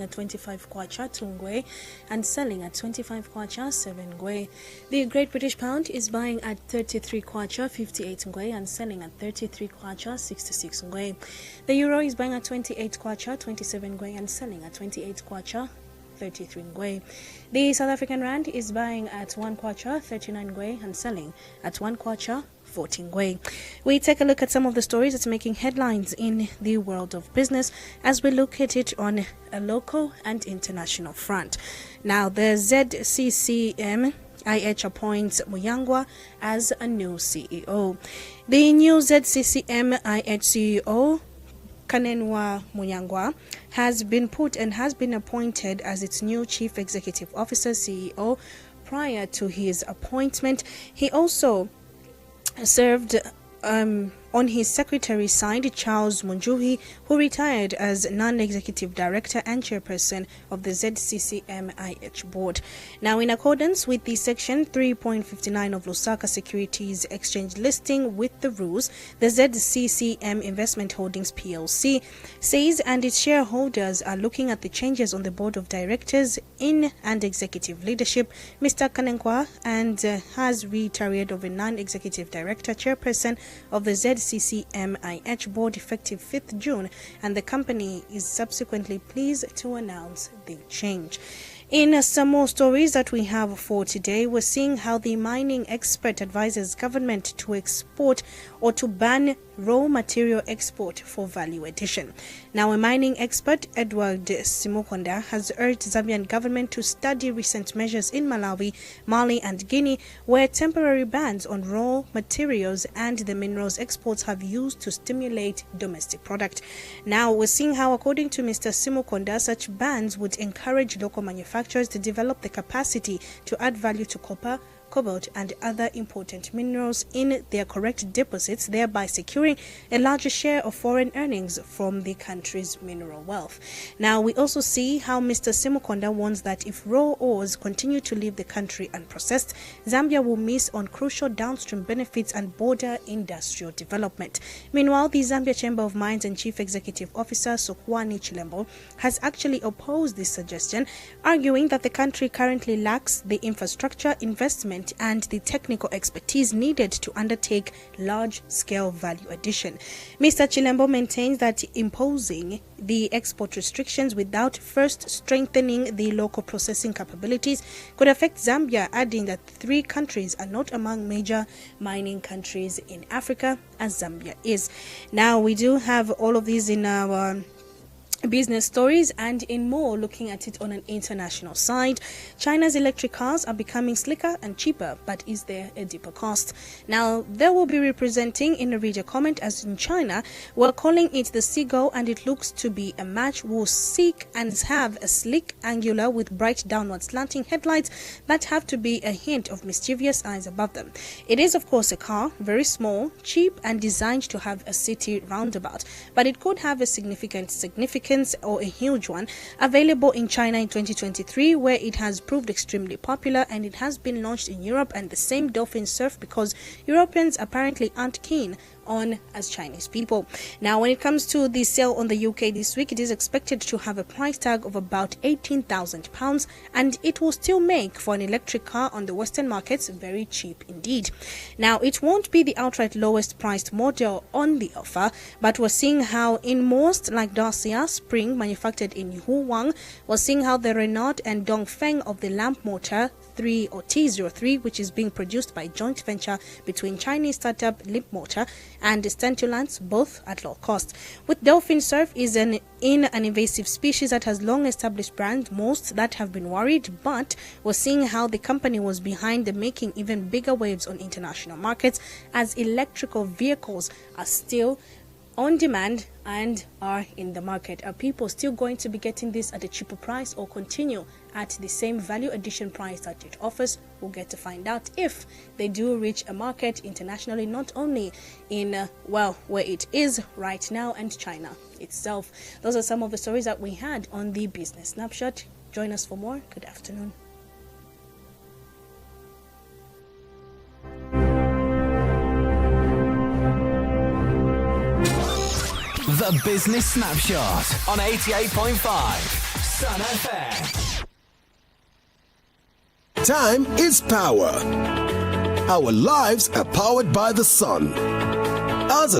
at 25 kwacha 2 ngwe and selling at 25 kwacha 7 ngwe. The Great British Pound is buying at 33 kwacha 58 ngwe and selling at 33 kwacha 66 ngwe. The Euro is buying at 28 kwacha 27 ngwe and selling at 28 kwacha 33 ngwe. The South African Rand is buying at 1 kwacha 39 ngwe and selling at 1 kwacha 14 ngwe. We take a look at some of the stories that's making headlines in the world of business as we look at it on a local and international front. Now, the ZCCM IH appoints Muyangwa as a new CEO. The new ZCCM IH CEO, Kanenwa Muyangwa, has been appointed as its new Chief Executive Officer CEO. Prior to his appointment, he also served on his secretary side, Charles Munjuhi, who retired as non-executive director and chairperson of the ZCCMIH board. Now, in accordance with the section 3.59 of Lusaka Securities Exchange listing with the rules, the ZCCM Investment Holdings PLC says and its shareholders are looking at the changes on the board of directors in and executive leadership. Mr. Kanenkwa and has retired of a non-executive director chairperson of the ZCCMIH board effective 5th June, and the company is subsequently pleased to announce the change. In some more stories that we have for today, we're seeing how the mining expert advises government to export or to ban raw material export for value addition. Now, a mining expert, Edward Simukonda, has urged Zambian government to study recent measures in Malawi, Mali and Guinea, where temporary bans on raw materials and the minerals exports have used to stimulate domestic product. Now, we're seeing how, according to Mr. Simukonda, such bans would encourage local manufacturers to develop the capacity to add value to copper, cobalt and other important minerals in their correct deposits, thereby securing a larger share of foreign earnings from the country's mineral wealth. Now, we also see how Mr. Simukonda warns that if raw ores continue to leave the country unprocessed, Zambia will miss on crucial downstream benefits and border industrial development. Meanwhile, the Zambia Chamber of Mines and Chief Executive Officer Sokwani Chilembo has actually opposed this suggestion, arguing that the country currently lacks the infrastructure, investment and the technical expertise needed to undertake large-scale value addition. Mr. Chilembo maintains that imposing the export restrictions without first strengthening the local processing capabilities could affect Zambia, adding that three countries are not among major mining countries in Africa, as Zambia is. Now, we do have all of these in our business stories and in more, looking at it on an international side. China's electric cars are becoming slicker and cheaper, but is there a deeper cost? Now, they will be representing in a reader comment as in China, we're calling it the Seagull, and it looks to be a match will seek and have a sleek, angular with bright downward slanting headlights that have to be a hint of mischievous eyes above them. It is of course a car, very small, cheap and designed to have a city roundabout, but it could have a significance or a huge one, available in China in 2023, where it has proved extremely popular, and it has been launched in Europe and the same dolphin surf because Europeans apparently aren't keen on as Chinese people. Now, when it comes to the sale on the UK this week, it is expected to have a price tag of about £18,000, and it will still make for an electric car on the Western markets very cheap indeed. Now, it won't be the outright lowest priced model on the offer, but we're seeing how in most, like Dacia Spring, manufactured in Huang, we're seeing how the Renault and Dongfeng of the lamp motor 3 or T03, which is being produced by joint venture between Chinese startup Limp Motor and Stantulance, both at low cost. With Dolphin Surf is an invasive species that has long established brand, most that have been worried, but we're seeing how the company was behind the making even bigger waves on international markets, as electrical vehicles are still on demand and are in the market. Are people still going to be getting this at a cheaper price or continue at the same value addition price that it offers? We'll get to find out if they do reach a market internationally, not only in where it is right now and China itself. Those are some of the stories that we had on the Business Snapshot. Join us for more. Good afternoon. The Business Snapshot on 88.5 Sun FM. Time is power. Our lives are powered by the sun. As a